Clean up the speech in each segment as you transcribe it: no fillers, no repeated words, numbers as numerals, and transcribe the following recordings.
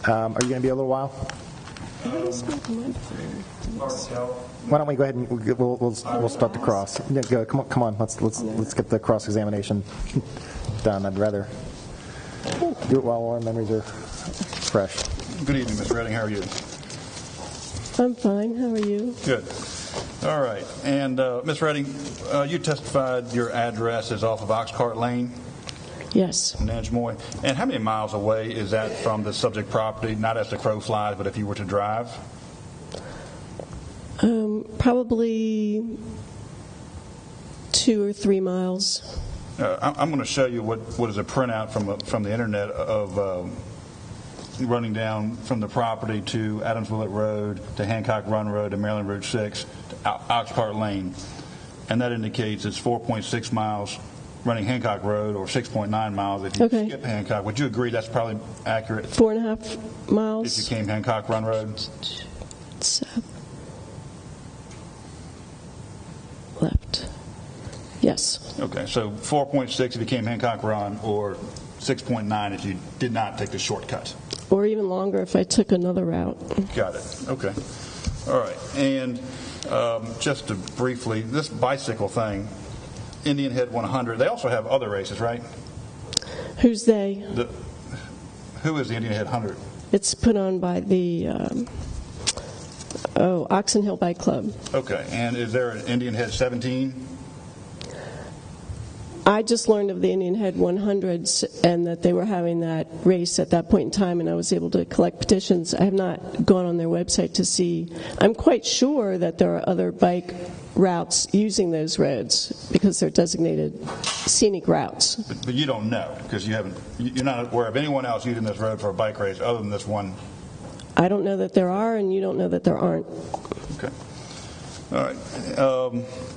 Are you going to be a little while? Why don't we go ahead and we'll start the cross. Yeah, go, come on. Let's get the cross examination done. I'd rather do it while our memories are fresh. Good evening, Ms. Redding. How are you? I'm fine. How are you? Good. All right. And Ms. Redding, you testified your address is off of Oxcart Lane? Yes. In Nanjemoy. And how many miles away is that from the subject property, not as the crow flies, but if you were to drive? Probably 2 or 3 miles. I'm going to show you what is a printout from the internet of running down from the property to Adams Willett Road, to Hancock Run Road, to Maryland Route 6, to Oxcart Lane. And that indicates it's 4.6 miles running Hancock Road, or 6.9 miles if you skip Hancock. Would you agree that's probably accurate? 4.5 miles. If you came Hancock Run Road? Left. Yes. Okay, so 4.6 if you came Hancock Run, or 6.9 if you did not take the shortcut. Or even longer if I took another route. Got it. Okay. All right. And just to briefly, this bicycle thing, Indian Head 100, they also have other races, right? Who's they? Who is the Indian Head 100? It's put on by the Oxon Hill Bike Club. Okay. And is there an Indian Head 17? I just learned of the Indian Head 100s and that they were having that race at that point in time, and I was able to collect petitions. I have not gone on their website to see. I'm quite sure that there are other bike routes using those roads because they're designated scenic routes. But you don't know because you're not aware of anyone else using this road for a bike race other than this one. I don't know that there are, and you don't know that there aren't. Okay. All right.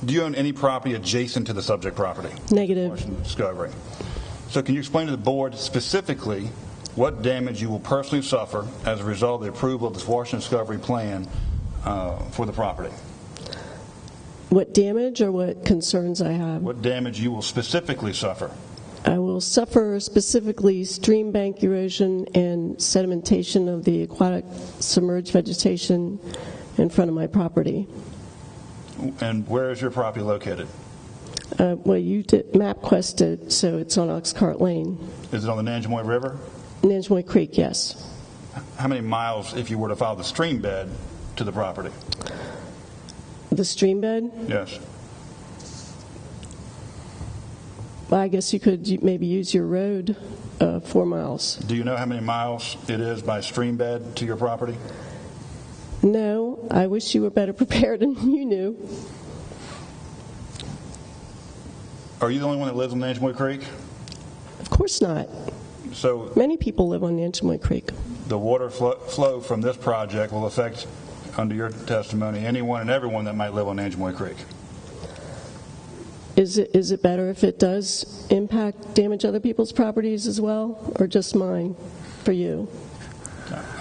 Do you own any property adjacent to the subject property? Negative. Washington Discovery. So can you explain to the board specifically what damage you will personally suffer as a result of the approval of this Washington Discovery plan for the property? What damage or what concerns I have? What damage you will specifically suffer? I will suffer specifically stream bank erosion and sedimentation of the aquatic submerged vegetation in front of my property. And where is your property located? Well, you did MapQuest it, so it's on Oxcart Lane. Is it on the Nanjemoy River? Nanjemoy Creek, yes. How many miles, if you were to follow the stream bed, to the property? The stream bed? Yes. Well, I guess you could maybe use your road 4 miles. Do you know how many miles it is by stream bed to your property? No, I wish you were better prepared and you knew. Are you the only one that lives on Nanjemoy Creek? Of course not. So many people live on Nanjemoy Creek. The water flow from this project will affect, under your testimony, anyone and everyone that might live on Nanjemoy Creek. Is it better if it does damage other people's properties as well, or just mine for you?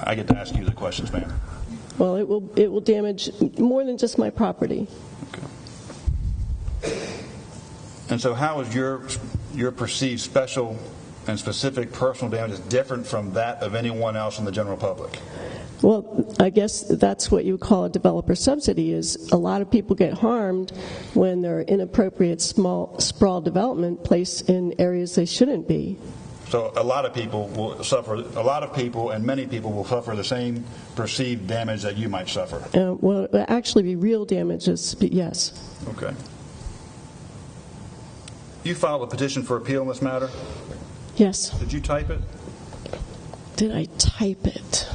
I get to ask you the questions, ma'am. Well, it will damage more than just my property. Okay. And so how is your perceived special and specific personal damage different from that of anyone else in the general public? Well, I guess that's what you would call a developer subsidy. Is a lot of people get harmed when there are inappropriate small sprawl development placed in areas they shouldn't be. So a lot of people will suffer. A lot of people and many people will suffer the same perceived damage that you might suffer. Well, it will actually be real damages. Yes. Okay. You filed a petition for appeal in this matter? Yes. Did you type it? Did I type it?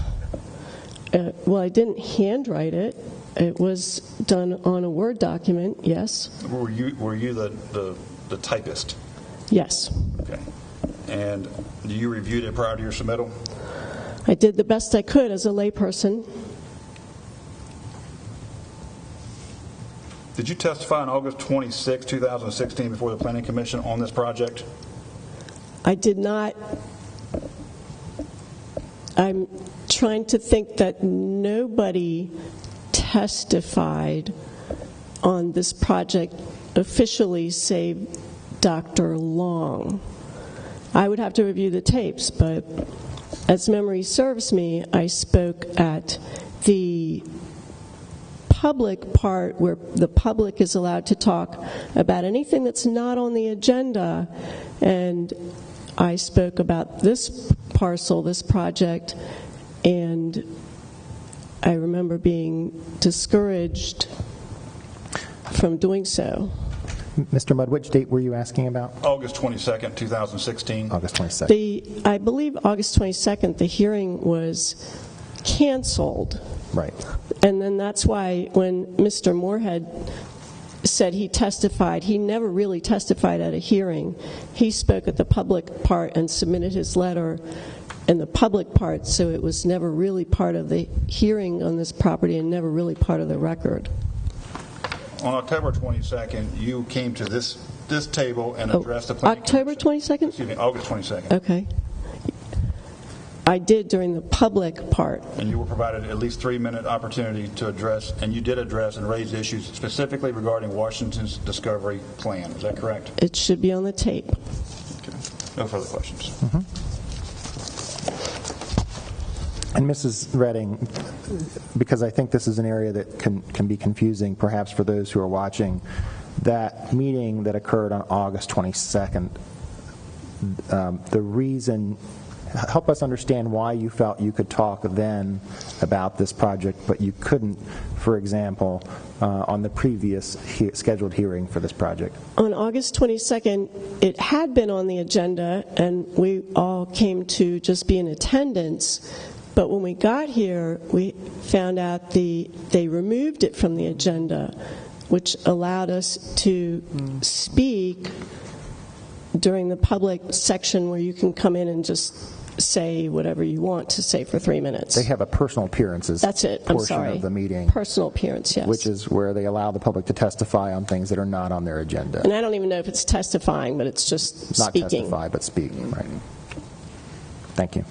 Well, I didn't handwrite it. It was done on a Word document, yes. Were you the typist? Yes. Okay. And you reviewed it prior to your submittal? I did the best I could as a layperson. Did you testify on August 26, 2016 before the Planning Commission on this project? I did not. I'm trying to think that nobody testified on this project officially save Dr. Long. I would have to review the tapes, but as memory serves me, I spoke at the public part where the public is allowed to talk about anything that's not on the agenda, and I spoke about this parcel, this project, and I remember being discouraged from doing so. Mr. Mudd, which date were you asking about? August 22nd, 2016. August 22nd. I believe August 22nd, the hearing was canceled. Right. And then that's why when Mr. Moorhead said he testified, he never really testified at a hearing. He spoke at the public part and submitted his letter in the public part, so it was never really part of the hearing on this property and never really part of the record. On October 22nd, you came to this table and addressed the planning October commission. 22nd? Excuse me, August 22nd. Okay. I did during the public part. And you were provided at least 3-minute opportunity to address, and you did address and raise issues specifically regarding Washington's discovery plan. Is that correct? It should be on the tape. Okay. No further questions. And Mrs. Redding, because I think this is an area that can be confusing perhaps for those who are watching, that meeting that occurred on August 22nd, the reason, help us understand why you felt you could talk then about this project, but you couldn't, for example, on the previous scheduled hearing for this project. On August 22nd, it had been on the agenda, and we all came to just be in attendance. But when we got here, we found out they removed it from the agenda, which allowed us to speak during the public section where you can come in and just say whatever you want to say for 3 minutes. They have a personal appearances That's it. I'm portion sorry. of the meeting. Personal appearance, yes. Which is where they allow the public to testify on things that are not on their agenda. And I don't even know if it's testifying, but it's just Not speaking. testify, but speak, right. Thank you.